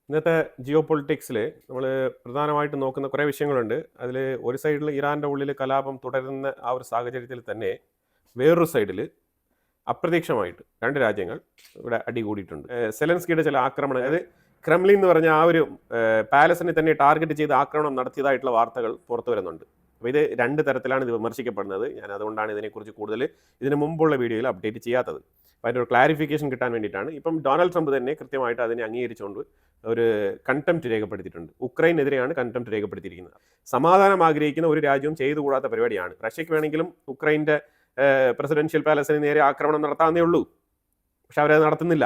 ഇന്നത്തെ ജിയോ പൊളിറ്റിക്സിൽ നമ്മൾ പ്രധാനമായിട്ട് നോക്കുന്ന കുറേ വിഷയങ്ങളുണ്ട്. അതിൽ ഒരു സൈഡിൽ ഇറാൻ്റെ ഉള്ളിൽ കലാപം തുടരുന്ന ആ ഒരു സാഹചര്യത്തിൽ തന്നെ വേറൊരു സൈഡിൽ അപ്രതീക്ഷിതമായിട്ട് രണ്ട് രാജ്യങ്ങൾ ഇവിടെ അടികൂടിയിട്ടുണ്ട്. സെലൻസ്കിയുടെ ചില ആക്രമണം, അതായത് ക്രെംലിൻ എന്ന് പറഞ്ഞ ആ ഒരു പാലസിനെ തന്നെ ടാർഗറ്റ് ചെയ്ത് ആക്രമണം നടത്തിയതായിട്ടുള്ള വാർത്തകൾ പുറത്തു വരുന്നുണ്ട്. അപ്പോൾ ഇത് രണ്ട് തരത്തിലാണ് ഇത് വിമർശിക്കപ്പെടുന്നത്. ഞാൻ അതുകൊണ്ടാണ് ഇതിനെക്കുറിച്ച് കൂടുതൽ ഇതിന് മുമ്പുള്ള വീഡിയോയിൽ അപ്ഡേറ്റ് ചെയ്യാത്തത്. അപ്പോൾ അതിൻ്റെ ഒരു ക്ലാരിഫിക്കേഷൻ കിട്ടാൻ വേണ്ടിയിട്ടാണ്. ഇപ്പം ഡൊണാൾഡ് ട്രംപ് തന്നെ കൃത്യമായിട്ട് അതിനെ അംഗീകരിച്ചുകൊണ്ട് ഒരു കണ്ടംപ്റ്റ് രേഖപ്പെടുത്തിയിട്ടുണ്ട്. ഉക്രൈനെതിരെയാണ് കണ്ടംപ്റ്റ് രേഖപ്പെടുത്തിയിരിക്കുന്നത്. സമാധാനം ആഗ്രഹിക്കുന്ന ഒരു രാജ്യവും ചെയ്തുകൂടാത്ത പരിപാടിയാണ്. റഷ്യക്ക് വേണമെങ്കിലും ഉക്രൈൻ്റെ പ്രസിഡൻഷ്യൽ പാലസിന് നേരെ ആക്രമണം നടത്താവുന്നേ ഉള്ളൂ, പക്ഷെ അവരത് നടത്തുന്നില്ല.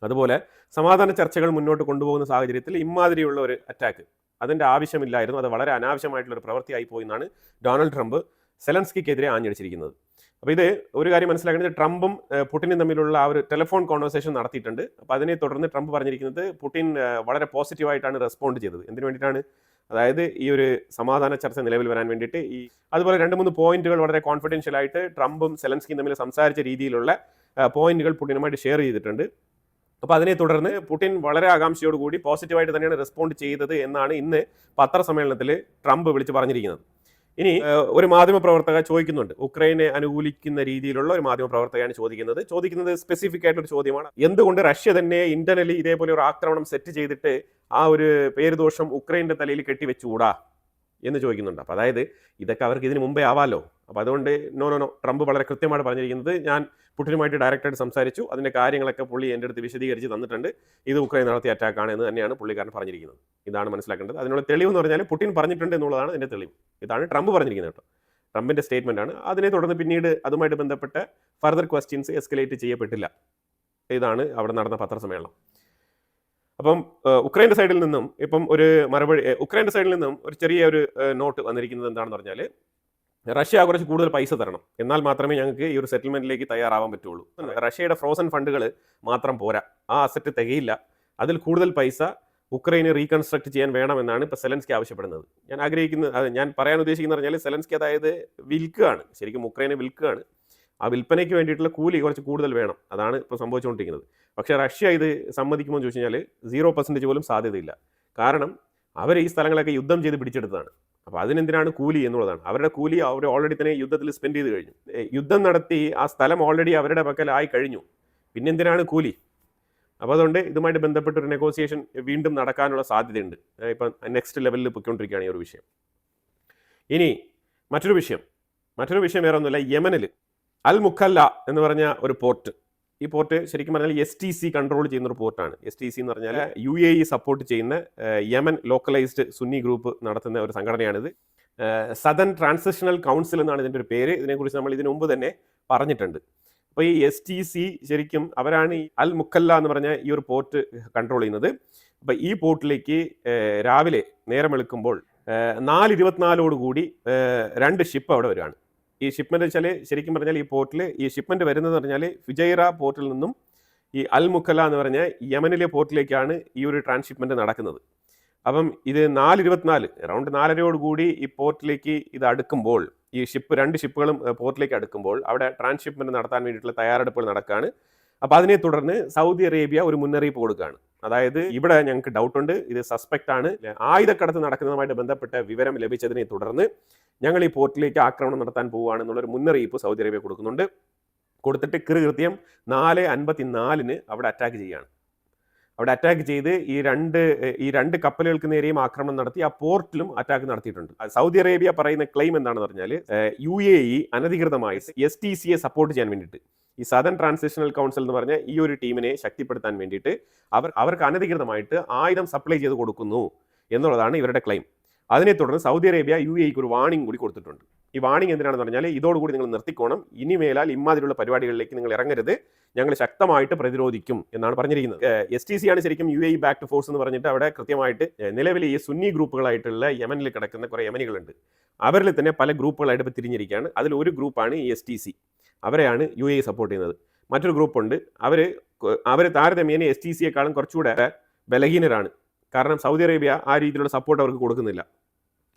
അതുപോലെ സമാധാന ചർച്ചകൾ മുന്നോട്ട് കൊണ്ടുപോകുന്ന സാഹചര്യത്തിൽ ഇമാതിരിയുള്ള ഒരു അറ്റാക്ക് അതിൻ്റെ ആവശ്യമില്ലായിരുന്നു. അത് വളരെ അനാവശ്യമായിട്ടുള്ളൊരു പ്രവൃത്തിയായി പോയി എന്നാണ് ഡൊണാൾഡ് ട്രംപ് സെലൻസ്കിക്കെതിരെ ആഞ്ഞടിച്ചിരിക്കുന്നത്. അപ്പോൾ ഇത് ഒരു കാര്യം മനസ്സിലാക്കേണ്ടത്, ട്രംപും പുടിനും തമ്മിലുള്ള ആ ഒരു ടെലിഫോൺ കോൺവെർസേഷൻ നടത്തിയിട്ടുണ്ട്. അപ്പോൾ അതിനെ തുടർന്ന് ട്രംപ് പറഞ്ഞിരിക്കുന്നത് പുടിൻ വളരെ പോസിറ്റീവായിട്ടാണ് റെസ്പോണ്ട് ചെയ്തത്. എന്തിനു വേണ്ടിയിട്ടാണ്? അതായത് ഈ ഒരു സമാധാന ചർച്ച നിലവിൽ വരാൻ വേണ്ടിയിട്ട്. അതുപോലെ 2-3 പോയിന്റുകൾ വളരെ കോൺഫിഡൻഷ്യൽ ആയിട്ട് ട്രംപും സെലൻസ്കിയും തമ്മിൽ സംസാരിച്ച രീതിയിലുള്ള പോയിന്റുകൾ പുടിനുമായിട്ട് ഷെയർ ചെയ്തിട്ടുണ്ട്. അപ്പോൾ അതിനെ തുടർന്ന് പുടിൻ വളരെ ആകാംക്ഷയോടുകൂടി പോസിറ്റീവായിട്ട് തന്നെയാണ് റെസ്പോണ്ട് ചെയ്തത് എന്നാണ് ഇന്ന് പത്രസമ്മേളനത്തിൽ ട്രംപ് വിളിച്ച് പറഞ്ഞിരിക്കുന്നത്. ഇനി ഒരു മാധ്യമപ്രവർത്തക ചോദിക്കുന്നുണ്ട്, ഉക്രൈനെ അനുകൂലിക്കുന്ന രീതിയിലുള്ള ഒരു മാധ്യമപ്രവർത്തകയാണ് ചോദിക്കുന്നത് സ്പെസിഫിക് ആയിട്ടൊരു ചോദ്യമാണ്. എന്തുകൊണ്ട് റഷ്യ തന്നെ ഇന്റർനലി ഇതേപോലെ ഒരു ആക്രമണം സെറ്റ് ചെയ്തിട്ട് ആ ഒരു പേരുദോഷം ഉക്രൈൻ്റെ തലയിൽ കെട്ടിവെച്ചുകൂടാ എന്ന് ചോദിക്കുന്നുണ്ട്. അപ്പോൾ അതായത് ഇതൊക്കെ അവർക്ക് ഇതിന് മുമ്പേ ആവാമല്ലോ. അപ്പോൾ അതുകൊണ്ട് നോ ട്രംപ് വളരെ കൃത്യമായിട്ട് പറഞ്ഞിരിക്കുന്നത്, ഞാൻ പുടിനുമായിട്ട് ഡയറക്റ്റായിട്ട് സംസാരിച്ചു, അതിൻ്റെ കാര്യങ്ങളൊക്കെ പുള്ളി എൻ്റെ അടുത്ത് വിശദീകരിച്ച് തന്നിട്ടുണ്ട്, ഇത് ഉക്രൈൻ നടത്തിയ അറ്റാക്കാണ് എന്ന് തന്നെയാണ് പുള്ളിക്കാരൻ പറഞ്ഞിരിക്കുന്നത്. ഇതാണ് മനസ്സിലാക്കേണ്ടത്. അതിനുള്ള തെളിവ് എന്ന് പറഞ്ഞാൽ പുടിൻ പറഞ്ഞിട്ടുണ്ട് എന്നുള്ളതാണ് ഇതിൻ്റെ തെളിവ്. ഇതാണ് ട്രംപ് പറഞ്ഞിരിക്കുന്നത് കേട്ടോ. ട്രംപിൻ്റെ സ്റ്റേറ്റ്മെൻ്റ് ആണ്. അതിനെ തുടർന്ന് പിന്നീട് അതുമായിട്ട് ബന്ധപ്പെട്ട ഫർദർ ക്വസ്റ്റ്യൻസ് എസ്കലേറ്റ് ചെയ്യപ്പെട്ടില്ല. ഇതാണ് അവിടെ നടന്ന പത്രസമ്മേളനം. അപ്പം ഉക്രൈൻ്റെ സൈഡിൽ നിന്നും ഇപ്പം ഒരു മറുപടി, ഉക്രൈൻ്റെ സൈഡിൽ നിന്നും ഒരു ചെറിയ ഒരു നോട്ട് വന്നിരിക്കുന്നത് എന്താണെന്ന് പറഞ്ഞാൽ, റഷ്യ കുറച്ച് കൂടുതൽ പൈസ തരണം, എന്നാൽ മാത്രമേ ഞങ്ങൾക്ക് ഈ ഒരു സെറ്റിൽമെന്റിലേക്ക് തയ്യാറാവാൻ പറ്റുള്ളൂ. റഷ്യയുടെ ഫ്രോസൺ ഫണ്ടുകൾ മാത്രം പോരാ, ആ അസറ്റ് തികയില്ല, അതിൽ കൂടുതൽ പൈസ ഉക്രൈനെ റീകൺസ്ട്രക്ട് ചെയ്യാൻ വേണമെന്നാണ് ഇപ്പോൾ സെലൻസ്കി ആവശ്യപ്പെടുന്നത്. ഞാൻ പറയാൻ ഉദ്ദേശിക്കുന്നത് പറഞ്ഞാൽ, സെലൻസ്കി അതായത് വിൽക്കുകയാണ്, ശരിക്കും ഉക്രൈനെ വിൽക്കുകയാണ്. ആ വിൽപ്പനയ്ക്ക് വേണ്ടിയിട്ടുള്ള കൂലി കുറച്ച് കൂടുതൽ വേണം, അതാണ് ഇപ്പോൾ സംഭവിച്ചുകൊണ്ടിരിക്കുന്നത്. പക്ഷേ റഷ്യ ഇത് സമ്മതിക്കുമോ എന്ന് ചോദിച്ചു കഴിഞ്ഞാൽ 0% പോലും സാധ്യതയില്ല. കാരണം അവർ ഈ സ്ഥലങ്ങളൊക്കെ യുദ്ധം ചെയ്ത് പിടിച്ചെടുത്തതാണ്. അപ്പോൾ അതിനെന്തിനാണ് കൂലി എന്നുള്ളതാണ്. അവരുടെ കൂലി അവർ ഓൾറെഡി തന്നെ യുദ്ധത്തിൽ സ്പെൻഡ് ചെയ്ത് കഴിഞ്ഞു. യുദ്ധം നടത്തി ആ സ്ഥലം ഓൾറെഡി അവരുടെ പക്കലായി കഴിഞ്ഞു, പിന്നെ എന്തിനാണ് കൂലി? അപ്പോൾ അതുകൊണ്ട് ഇതുമായിട്ട് ബന്ധപ്പെട്ടൊരു നെഗോസിയേഷൻ വീണ്ടും നടക്കാനുള്ള സാധ്യതയുണ്ട്. ഇപ്പം നെക്സ്റ്റ് ലെവലിൽ പൊയ്ക്കൊണ്ടിരിക്കുകയാണ് ഈ ഒരു വിഷയം. ഇനി മറ്റൊരു വിഷയം വേറെ ഒന്നുമില്ല. യമനിൽ അൽ മുഖല്ല എന്ന് പറഞ്ഞ ഒരു പോർട്ട്, ഈ പോർട്ട് ശരിക്കും പറഞ്ഞാൽ STC കൺട്രോൾ ചെയ്യുന്ന ഒരു പോർട്ടാണ്. STC എന്ന് പറഞ്ഞാൽ UAE സപ്പോർട്ട് ചെയ്യുന്ന യമൻ ലോക്കലൈസ്ഡ് സുന്നി ഗ്രൂപ്പ് നടത്തുന്ന ഒരു സംഘടനയാണിത്. സദൻ ട്രാൻസിഷണൽ കൗൺസിൽ എന്നാണ് ഇതിൻ്റെ ഒരു പേര്. ഇതിനെക്കുറിച്ച് നമ്മൾ ഇതിനു മുമ്പ് തന്നെ പറഞ്ഞിട്ടുണ്ട്. അപ്പോൾ ഈ STC ശരിക്കും അവരാണ് ഈ അൽ മുഖല്ല എന്ന് പറഞ്ഞ ഈ ഒരു പോർട്ട് കൺട്രോൾ ചെയ്യുന്നത്. അപ്പോൾ ഈ പോർട്ടിലേക്ക് രാവിലെ നേരം വെളുക്കുമ്പോൾ 4:24 2 ഷിപ്പ് അവിടെ വരുവാണ്. ഈ ഷിപ്മെന്റ് വെച്ചാൽ ശരിക്കും പറഞ്ഞാൽ ഈ പോർട്ടിൽ ഈ ഷിപ്മെന്റ് വരുന്നത് പറഞ്ഞാൽ ഫിജൈറ പോർട്ടിൽ നിന്നും ഈ അൽ മുഖല്ല എന്ന് പറഞ്ഞ യമനിലെ പോർട്ടിലേക്കാണ് ഈ ഒരു ട്രാൻസ്ഷിപ്മെന്റ് നടക്കുന്നത്. അപ്പം ഇത് 4:24 അറൗണ്ട് 4:30 ഈ പോർട്ടിലേക്ക് ഇത് അടുക്കുമ്പോൾ, ഈ 2 ഷിപ്പുകളും പോർട്ടിലേക്ക് അടുക്കുമ്പോൾ അവിടെ ട്രാൻസ്ഷിപ്മെന്റ് നടത്താൻ വേണ്ടിയിട്ടുള്ള തയ്യാറെടുപ്പുകൾ നടക്കുകയാണ്. അപ്പോൾ അതിനെ തുടർന്ന് സൗദി അറേബ്യ ഒരു മുന്നറിയിപ്പ് കൊടുക്കുകയാണ്. അതായത് ഇവിടെ ഞങ്ങൾക്ക് ഡൗട്ടുണ്ട്, ഇത് സസ്പെക്റ്റ് ആണ്, ആയുധക്കടത്ത് നടക്കുന്നതുമായിട്ട് ബന്ധപ്പെട്ട വിവരം ലഭിച്ചതിനെ തുടർന്ന് ഞങ്ങൾ ഈ പോർട്ടിലേക്ക് ആക്രമണം നടത്താൻ പോവുകയാണെന്നുള്ളൊരു മുന്നറിയിപ്പ് സൗദി അറേബ്യ കൊടുത്തിട്ട് കൃത്യം 4:54 അവിടെ അറ്റാക്ക് ചെയ്യുകയാണ്. അവിടെ അറ്റാക്ക് ചെയ്ത് ഈ രണ്ട് കപ്പലുകൾക്ക് നേരെയും ആക്രമണം നടത്തി, ആ പോർട്ടിലും അറ്റാക്ക് നടത്തിയിട്ടുണ്ട്. സൗദി അറേബ്യ പറയുന്ന ക്ലെയിം എന്താണെന്ന് പറഞ്ഞാൽ, UAE അനധികൃതമായി STCയെ സപ്പോർട്ട് ചെയ്യാൻ വേണ്ടിയിട്ട്, ഈ സദൻ ട്രാൻസിഷണൽ കൗൺസിൽ എന്ന് പറഞ്ഞ ഈ ഒരു ടീമിനെ ശക്തിപ്പെടുത്താൻ വേണ്ടിയിട്ട് അവർക്ക് അനധികൃതമായിട്ട് ആയുധം സപ്ലൈ ചെയ്ത് കൊടുക്കുന്നു എന്നുള്ളതാണ് ഇവരുടെ ക്ലെയിം. അതിനെ തുടർന്ന് സൗദി അറേബ്യ UAEക്ക് ഒരു വാണിംഗ് കൂടി കൊടുത്തിട്ടുണ്ട്. ഈ വാണിംഗ് എന്തിനാണെന്ന് പറഞ്ഞാൽ, ഇതോടുകൂടി നിങ്ങൾ നിർത്തിക്കോണം, ഇനിമേലാൽ ഇമാതിരിയുള്ള പരിപാടികളിലേക്ക് നിങ്ങൾ ഇറങ്ങരുത്, ഞങ്ങൾ ശക്തമായിട്ട് പ്രതിരോധിക്കും എന്നാണ് പറഞ്ഞിരിക്കുന്നത്. STC ആണ് ശരിക്കും UAE ബാക്ക്ഡ് ഫോഴ്സ് എന്ന് പറഞ്ഞിട്ട് അവിടെ കൃത്യമായിട്ട് നിലവിൽ ഈ സുന്നി ഗ്രൂപ്പുകളായിട്ടുള്ള യമനിൽ കിടക്കുന്ന കുറേ യമനികളുണ്ട്. അവരിൽ തന്നെ പല ഗ്രൂപ്പുകളായിട്ട് ഇപ്പോൾ തിരിഞ്ഞിരിക്കുകയാണ്. അതിൽ ഒരു ഗ്രൂപ്പാണ് ഈ STC, അവരെയാണ് UAE സപ്പോർട്ട് ചെയ്യുന്നത്. മറ്റൊരു ഗ്രൂപ്പുണ്ട്, അവർ താരതമ്യേന STCയെക്കാളും കുറച്ചുകൂടെ ബലഹീനരാണ്. കാരണം സൗദി അറേബ്യ ആ രീതിയിലുള്ള സപ്പോർട്ട് അവർക്ക് കൊടുക്കുന്നില്ല.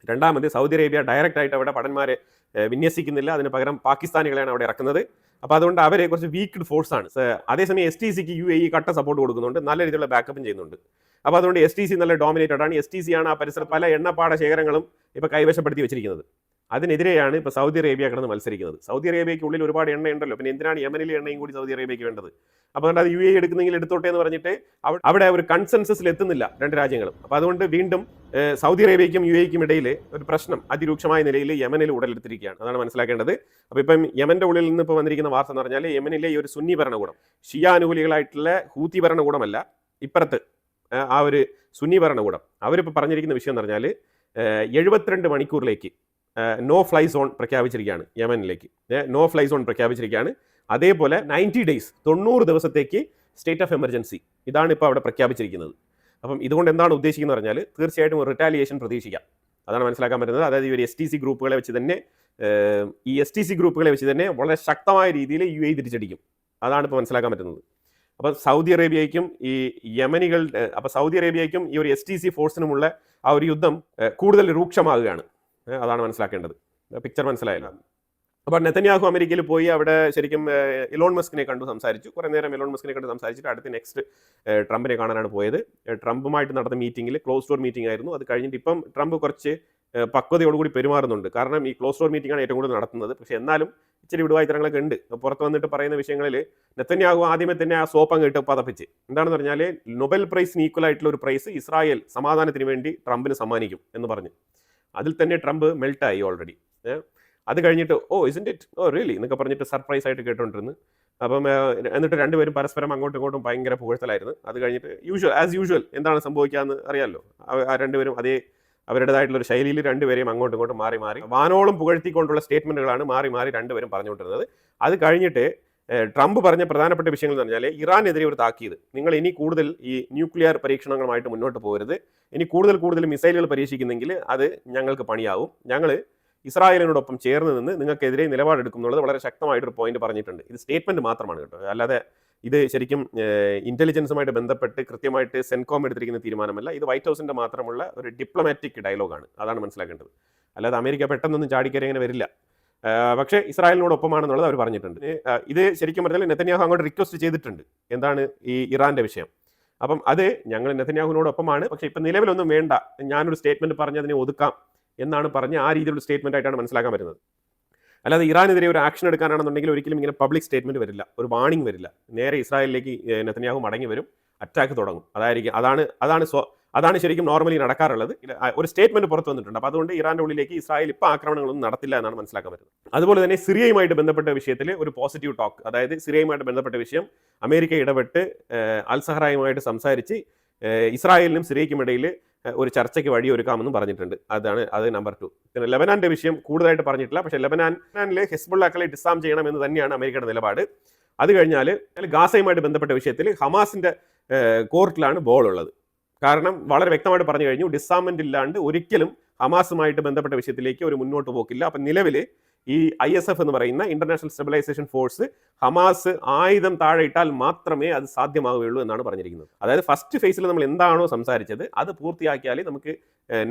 രണ്ടാമത്, സൗദി അറേബ്യ ഡയറക്റ്റ് ആയിട്ട് അവിടെ ഭടന്മാരെ വിന്യസിക്കുന്നില്ല, അതിന് പകരം പാകിസ്ഥാനികളെയാണ് അവിടെ ഇറക്കുന്നത്. അപ്പോൾ അതുകൊണ്ട് അവർ കുറച്ച് വീക്ക്ഡ് ഫോഴ്സാണ്. അതേസമയം STCക്ക് UAE കട്ട സപ്പോർട്ട് കൊടുക്കുന്നുണ്ട്, നല്ല രീതിയിലുള്ള ബാക്കപ്പും ചെയ്യുന്നുണ്ട്. അപ്പോൾ അതുകൊണ്ട് STC നല്ല ഡോമിനേറ്റഡ് ആണ്. STC ആണ് ആ പരിസരത്ത് പല എണ്ണപ്പാട ശേഖരങ്ങളും ഇപ്പോൾ കൈവശപ്പെടുത്തി വെച്ചിരിക്കുന്നത്. അതിനെതിരെയാണ് ഇപ്പോൾ സൗദി അറേബ്യ കിടന്ന് മത്സരിക്കുന്നത്. സൗദി അറേബ്യയ്ക്കുള്ളിൽ ഒരുപാട് എണ്ണ ഉണ്ടല്ലോ, പിന്നെ എന്തിനാണ് യമനിലെ എണ്ണയും കൂടി സൗദി അറേബ്യയ്ക്ക് വേണ്ടത്? അപ്പോൾ അതുകൊണ്ട് അത് UAE എടുക്കുന്നെങ്കിൽ എടുത്തോട്ടെ എന്ന് പറഞ്ഞിട്ട് അവിടെ ഒരു കൺസെൻസസിൽ എത്തുന്നില്ല രണ്ട് രാജ്യങ്ങളും. അപ്പോൾ അതുകൊണ്ട് വീണ്ടും സൗദി അറേബ്യയ്ക്കും UAEക്കും ഇടയിൽ ഒരു പ്രശ്നം അതിരൂക്ഷമായ നിലയിൽ യമനിൽ ഉടലെടുത്തിരിക്കുകയാണ്. അതാണ് മനസ്സിലാക്കേണ്ടത്. അപ്പോൾ ഇപ്പം യമന്റെ ഉള്ളിൽ നിന്ന് ഇപ്പോൾ വന്നിരിക്കുന്ന വാർത്ത എന്ന് പറഞ്ഞാൽ യമനിലെ ഈ ഒരു സുന്നി ഭരണകൂടം, ഷിയ അനുകൂലികളായിട്ടുള്ള ഹൂത്തി ഭരണകൂടമല്ല, ഇപ്പുറത്ത് ആ ഒരു സുന്നി ഭരണകൂടം, അവരിപ്പോൾ പറഞ്ഞിരിക്കുന്ന വിഷയം എന്ന് പറഞ്ഞാൽ 72 മണിക്കൂറിലേക്ക് നോ ഫ്ലൈ സോൺ പ്രഖ്യാപിച്ചിരിക്കുകയാണ്. യമനിലേക്ക് നോ ഫ്ലൈ സോൺ പ്രഖ്യാപിച്ചിരിക്കുകയാണ്. അതേപോലെ 90 ഡേയ്സ് 90 ദിവസത്തേക്ക് സ്റ്റേറ്റ് ഓഫ് എമർജൻസി, ഇതാണ് ഇപ്പോൾ അവിടെ പ്രഖ്യാപിച്ചിരിക്കുന്നത്. അപ്പം ഇതുകൊണ്ട് എന്താണ് ഉദ്ദേശിക്കുന്നത് പറഞ്ഞാൽ തീർച്ചയായിട്ടും ഒരു റിറ്റാലിയേഷൻ പ്രതീക്ഷിക്കാം. അതാണ് മനസ്സിലാക്കാൻ പറ്റുന്നത്. അതായത് ഈ ഒരു STC ഗ്രൂപ്പുകളെ വെച്ച് തന്നെ വളരെ ശക്തമായ രീതിയിൽ UAE തിരിച്ചടിക്കും. അതാണ് ഇപ്പോൾ മനസ്സിലാക്കാൻ പറ്റുന്നത്. അപ്പോൾ സൗദി അറേബ്യയ്ക്കും ഈ ഒരു STC ഫോഴ്സിനുമുള്ള ആ ഒരു യുദ്ധം കൂടുതൽ രൂക്ഷമാകുകയാണ്. അതാണ് മനസ്സിലാക്കേണ്ടത്. പിക്ചർ മനസ്സിലായല്ലോ. അപ്പോൾ നെതന്യാഹു അമേരിക്കയിൽ പോയി അവിടെ ശരിക്കും ഇലോൺ മസ്കിനെ കണ്ടു സംസാരിച്ചു. കുറേ നേരം ഇലോൺ മസ്കിനെ കണ്ട് സംസാരിച്ചിട്ട് അടുത്ത് നെക്സ്റ്റ് ട്രംപിനെ കാണാനാണ് പോയത്. ട്രംപുമായിട്ട് നടന്ന മീറ്റിംഗിൽ ക്ലോസ് ഡോർ മീറ്റിംഗ് ആയിരുന്നു. അത് കഴിഞ്ഞിട്ട് ഇപ്പം ട്രംപ് കുറച്ച് പക്വതയോടുകൂടി പെരുമാറുന്നുണ്ട്. കാരണം ഈ ക്ലോസ് ഡോർ മീറ്റിംഗാണ് ഏറ്റവും കൂടുതൽ നടത്തുന്നത്. പക്ഷേ എന്നാലും ഇച്ചിരി വിടുവായുത്തരങ്ങളൊക്കെ ഉണ്ട്. പുറത്ത് വന്നിട്ട് പറയുന്ന വിഷയങ്ങളിൽ നെതന്യാഹു ആദ്യമേ തന്നെ ആ സോപ്പങ്ങ് ഇട്ട് പതപ്പിച്ച്, എന്താണെന്ന് പറഞ്ഞാൽ നൊബൽ പ്രൈസിന് ഈക്വൽ ആയിട്ടുള്ള ഒരു പ്രൈസ് ഇസ്രായേൽ സമാധാനത്തിന് വേണ്ടി ട്രംപിന് സമ്മാനിക്കും എന്ന് പറഞ്ഞു. അതിൽ തന്നെ ട്രംപ് മെൽട്ടായി ഓൾറെഡി. അത് കഴിഞ്ഞിട്ട് ഇസ്ന്റ് ഇറ്റ് റിയലി എന്നൊക്കെ പറഞ്ഞിട്ട് സർപ്രൈസ് ആയിട്ട് കേട്ടോണ്ടിരുന്നു. അപ്പം എന്നിട്ട് രണ്ടുപേരും പരസ്പരം അങ്ങോട്ടും ഇങ്ങോട്ടും ഭയങ്കര പുകഴ്ത്തലായിരുന്നു. അത് കഴിഞ്ഞിട്ട് ആസ് യൂഷ്വൽ എന്താണ് സംഭവിക്കാമെന്ന് അറിയാമല്ലോ. ആ രണ്ടുപേരും അവരുടേതായിട്ടുള്ള ഒരു ശൈലിയിൽ രണ്ടുപേരെയും അങ്ങോട്ടും ഇങ്ങോട്ടും മാറി വാനോളം പുകഴ്ത്തിക്കൊണ്ടുള്ള സ്റ്റേറ്റ്മെന്റുകളാണ് മാറി രണ്ടുപേരും പറഞ്ഞുകൊണ്ടിരുന്നത്. അത് കഴിഞ്ഞിട്ട് ട്രംപ് പറഞ്ഞ പ്രധാനപ്പെട്ട വിഷയങ്ങൾ എന്ന് പറഞ്ഞാൽ ഇറാനെതിരെ ഒരു താക്കീത്, നിങ്ങൾ ഇനി കൂടുതൽ ഈ ന്യൂക്ലിയർ പരീക്ഷണങ്ങളുമായിട്ട് മുന്നോട്ട് പോകരുത്, ഇനി കൂടുതൽ മിസൈലുകൾ പരീക്ഷിക്കുന്നെങ്കിൽ അത് ഞങ്ങൾക്ക് പണിയാവും, ഞങ്ങൾ ഇസ്രായേലിനോടൊപ്പം ചേർന്ന് നിന്ന് നിങ്ങൾക്കെതിരെ നിലപാടെടുക്കും എന്നുള്ളത് വളരെ ശക്തമായിട്ടൊരു പോയിന്റ് പറഞ്ഞിട്ടുണ്ട്. ഇത് സ്റ്റേറ്റ്മെന്റ് മാത്രമാണ് കേട്ടോ, അല്ലാതെ ഇത് ശരിക്കും ഇന്റലിജൻസുമായിട്ട് ബന്ധപ്പെട്ട് കൃത്യമായിട്ട് സെൻകോം എടുത്തിരിക്കുന്ന തീരുമാനമല്ല. ഇത് വൈറ്റ് ഹൗസിന്റെ മാത്രമുള്ള ഒരു ഡിപ്ലോമാറ്റിക് ഡയലോഗാണ്. അതാണ് മനസ്സിലാക്കേണ്ടത്. അല്ലാതെ അമേരിക്ക പെട്ടെന്നൊന്നും ചാടിക്കറി അങ്ങനെ വരില്ല. പക്ഷേ ഇസ്രായേലിനോടൊപ്പമാണെന്നുള്ളത് അവർ പറഞ്ഞിട്ടുണ്ട്. ഇത് ശരിക്കും പറഞ്ഞാൽ നെതന്യാഹു അങ്ങോട്ട് റിക്വസ്റ്റ് ചെയ്തിട്ടുണ്ട്, എന്താണ് ഈ ഇറാന്റെ വിഷയം. അപ്പം അത് ഞങ്ങൾ നെതന്യാഹുവിനോടൊപ്പമാണ്, പക്ഷേ ഇപ്പം നിലവിലൊന്നും വേണ്ട, ഞാനൊരു സ്റ്റേറ്റ്മെന്റ് പറഞ്ഞ് അതിനെ ഒതുക്കാം എന്നാണ് പറഞ്ഞ് ആ രീതിയിലുള്ള സ്റ്റേറ്റ്മെന്റ് ആയിട്ടാണ് മനസ്സിലാക്കാൻ പറ്റുന്നത്. അല്ലാതെ ഇറാനെതിരെ ഒരു ആക്ഷൻ എടുക്കാനാണെന്നുണ്ടെങ്കിൽ ഒരിക്കലും ഇങ്ങനെ പബ്ലിക് സ്റ്റേറ്റ്മെന്റ് വരില്ല, ഒരു വാണിംഗ് വരില്ല. നേരെ ഇസ്രായേലിലേക്ക് നെതന്യാഹു മടങ്ങി വരും, അറ്റാക്ക് തുടങ്ങും. അതാണ് ശരിക്കും നോർമലി നടക്കാറുള്ളത്. ഒരു സ്റ്റേറ്റ്മെന്റ് പുറത്തു വന്നിട്ടുണ്ട്. അപ്പോൾ അതുകൊണ്ട് ഇറാന്റെ ഉള്ളിലേക്ക് ഇസ്രായേൽ ഇപ്പോൾ ആക്രമണങ്ങളൊന്നും നടത്തില്ല എന്നാണ് മനസ്സിലാക്കാൻ പറ്റുന്നത്. അതുപോലെ തന്നെ സിറിയയുമായിട്ട് ബന്ധപ്പെട്ട വിഷയത്തിൽ ഒരു പോസിറ്റീവ് ടോക്ക്, അതായത് സിറിയയുമായിട്ട് ബന്ധപ്പെട്ട വിഷയം അമേരിക്ക ഇടപെട്ട് അൽസഹറായുമായിട്ട് സംസാരിച്ച് ഇസ്രായേലിനും സിറിയയ്ക്കും ഇടയിൽ ഒരു ചർച്ചയ്ക്ക് വഴിയൊരുക്കാമെന്നും പറഞ്ഞിട്ടുണ്ട്. അത് നമ്പർ 2. പിന്നെ ലെബനാന്റെ വിഷയം കൂടുതലായിട്ട് പറഞ്ഞിട്ടില്ല. പക്ഷേ ലെബനാനിലെ ഹെസ്ബുള്ളാക്കളെ ഡിസാം ചെയ്യണമെന്ന് തന്നെയാണ് അമേരിക്കയുടെ നിലപാട്. അത് കഴിഞ്ഞാൽ ഗാസയുമായിട്ട് ബന്ധപ്പെട്ട വിഷയത്തിൽ ഹമാസിന്റെ കോർട്ടിലാണ് ബോൾ ഉള്ളത്. കാരണം വളരെ വ്യക്തമായിട്ട് പറഞ്ഞു കഴിഞ്ഞു, ഡിസാമെന്റ് ഇല്ലാണ്ട് ഒരിക്കലും ഹമാസുമായിട്ട് ബന്ധപ്പെട്ട വിഷയത്തിലേക്ക് ഒരു മുന്നോട്ട് പോക്കില്ല. അപ്പം നിലവിൽ ഈ ISF എന്ന് പറയുന്ന ഇന്റർനാഷണൽ സ്റ്റെബിലൈസേഷൻ ഫോഴ്സ് ഹമാസ് ആയുധം താഴെ ഇട്ടാൽ മാത്രമേ അത് സാധ്യമാവുകയുള്ളൂ എന്നാണ് പറഞ്ഞിരിക്കുന്നത്. അതായത് ഫസ്റ്റ് ഫേസിൽ നമ്മൾ എന്താണോ സംസാരിച്ചത് അത് പൂർത്തിയാക്കിയാലേ നമുക്ക്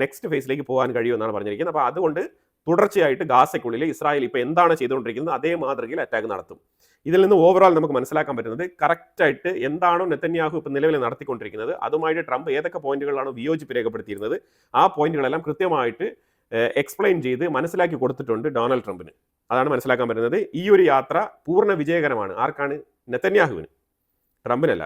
നെക്സ്റ്റ് ഫേസിലേക്ക് പോകാൻ കഴിയുമെന്നാണ് പറഞ്ഞിരിക്കുന്നത്. അപ്പോൾ അതുകൊണ്ട് തുടർച്ചയായിട്ട് ഗാസയ്ക്കുള്ളിൽ ഇസ്രായേൽ ഇപ്പോൾ എന്താണ് ചെയ്തുകൊണ്ടിരിക്കുന്നത് അതേ മാതൃകയിൽ അറ്റാക്ക് നടത്തും. ഇതിൽ നിന്ന് ഓവറോൾ നമുക്ക് മനസ്സിലാക്കാൻ പറ്റുന്നത് കറക്റ്റായിട്ട് എന്താണോ നെതന്യാഹു ഇപ്പോൾ നിലവിൽ നടത്തിക്കൊണ്ടിരിക്കുന്നത് അതുമായിട്ട് ട്രംപ് ഏതൊക്കെ പോയിന്റുകളാണോ വിയോജിപ്പ് രേഖപ്പെടുത്തിയിരുന്നത് ആ പോയിന്റുകളെല്ലാം കൃത്യമായിട്ട് എക്സ്പ്ലെയിൻ ചെയ്ത് മനസ്സിലാക്കി കൊടുത്തിട്ടുണ്ട് ഡൊണാൾഡ് ട്രംപിന്. അതാണ് മനസ്സിലാക്കാൻ പറ്റുന്നത്. ഈ ഒരു യാത്ര പൂർണ്ണ വിജയകരമാണ്. ആർക്കാണ്? നെതന്യാഹുവിന്, ട്രംപിനല്ല.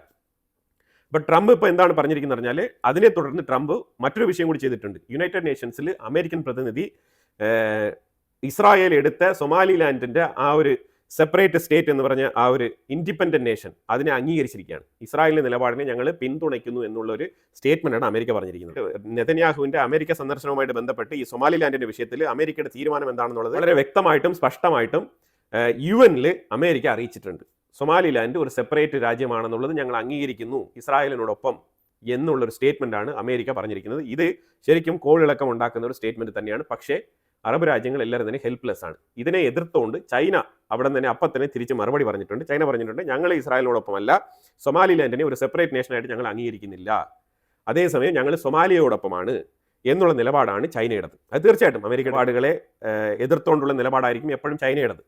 ബട്ട് ട്രംപ് ഇപ്പോൾ എന്താണ് പറഞ്ഞിരിക്കുന്നത് പറഞ്ഞാൽ അതിനെ തുടർന്ന് ട്രംപ് മറ്റൊരു വിഷയം കൂടി ചെയ്തിട്ടുണ്ട്. യുണൈറ്റഡ് നേഷൻസിൽ അമേരിക്കൻ പ്രതിനിധി ഇസ്രായേൽ എടുത്ത സൊമാലിലാൻഡിന്റെ ആ ഒരു സെപ്പറേറ്റ് സ്റ്റേറ്റ് എന്ന് പറഞ്ഞ ആ ഒരു ഇൻഡിപെൻഡന്റ് നേഷൻ അതിനെ അംഗീകരിച്ചിരിക്കുകയാണ്. ഇസ്രായേലിന്റെ നിലപാടിനെ ഞങ്ങൾ പിന്തുണയ്ക്കുന്നു എന്നുള്ള ഒരു സ്റ്റേറ്റ്മെന്റാണ് അമേരിക്ക പറഞ്ഞിരിക്കുന്നത്. നെതന്യാഹുവിന്റെ അമേരിക്ക സന്ദർശനവുമായിട്ട് ബന്ധപ്പെട്ട് ഈ സൊമാലിലാൻഡിന്റെ വിഷയത്തിൽ അമേരിക്കയുടെ തീരുമാനം എന്താണെന്നുള്ളത് വളരെ വ്യക്തമായിട്ടും സ്പഷ്ടമായിട്ടും UN അമേരിക്ക അറിയിച്ചിട്ടുണ്ട്. സൊമാലിലാൻഡ് ഒരു സെപ്പറേറ്റ് രാജ്യമാണെന്നുള്ളത് ഞങ്ങൾ അംഗീകരിക്കുന്നു ഇസ്രായേലിനോടൊപ്പം എന്നുള്ളൊരു സ്റ്റേറ്റ്മെന്റാണ് അമേരിക്ക പറഞ്ഞിരിക്കുന്നത്. ഇത് ശരിക്കും കോളിളക്കം ഉണ്ടാക്കുന്ന ഒരു സ്റ്റേറ്റ്മെന്റ് തന്നെയാണ്. പക്ഷേ അറബ് രാജ്യങ്ങൾ എല്ലാവരും തന്നെ ഹെൽപ്ലെസ് ആണ്. ഇതിനെ എതിർത്തുകൊണ്ട് ചൈന അവിടെ തന്നെ തന്നെ തിരിച്ച് മറുപടി പറഞ്ഞിട്ടുണ്ട്. ചൈന പറഞ്ഞിട്ടുണ്ട്, ഞങ്ങൾ ഇസ്രായേലിനോടൊപ്പമല്ല, സൊമാലിലാൻഡിനെ ഒരു സെപ്പറേറ്റ് നേഷനായിട്ട് ഞങ്ങൾ അംഗീകരിക്കുന്നില്ല, അതേസമയം ഞങ്ങൾ സൊമാലിയയോടൊപ്പമാണ് എന്നുള്ള നിലപാടാണ് ചൈനയുടേത്. അത് തീർച്ചയായിട്ടും അമേരിക്കൻ നിലപാടുകളെ എതിർത്തുകൊണ്ടുള്ള നിലപാടായിരിക്കും എപ്പോഴും ചൈനയുടേത്.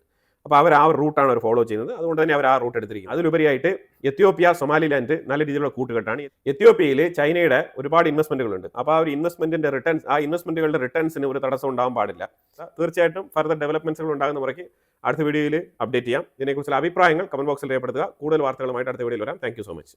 അപ്പോൾ അവർ ആ റൂട്ടാണ് അവർ ഫോളോ ചെയ്യുന്നത്. അതുകൊണ്ട് തന്നെ അവർ ആ റൂട്ട് എടുത്തിരിക്കുന്നത്. അതിലുപരിയായിട്ട് എത്യോപ്യ, സൊമാലിലാൻഡ് നല്ല രീതിയിലുള്ള കൂട്ടുകെട്ടാണ്. എത്യോപ്യയിൽ ചൈനയുടെ ഒരുപാട് ഇൻവെസ്റ്റ്മെന്റുകളുണ്ട്. അപ്പോൾ ആ ഒരു ഇൻവെസ്റ്റ്മെന്റിന്റെ റിട്ടേൺസ്, ആ ഇൻവെസ്റ്റ്മെന്റുകളുടെ റിട്ടേൺസിന് ഒരു തടസ്സം ഉണ്ടാകാൻ പാടില്ല. തീർച്ചയായിട്ടും ഫർദർ ഡെവലപ്മെന്റ്സുകൾ ഉണ്ടാകുന്ന മുറയ്ക്ക് അടുത്ത വീഡിയോയിൽ അപ്ഡേറ്റ് ചെയ്യാം. ഇതിനെക്കുറിച്ചുള്ള അഭിപ്രായങ്ങൾ കമന്റ് ബോക്സിൽ രേഖപ്പെടുത്തുക. കൂടുതൽ വാർത്തകളുമായിട്ട് അടുത്ത വീഡിയോയിൽ വരാം. Thank you so much.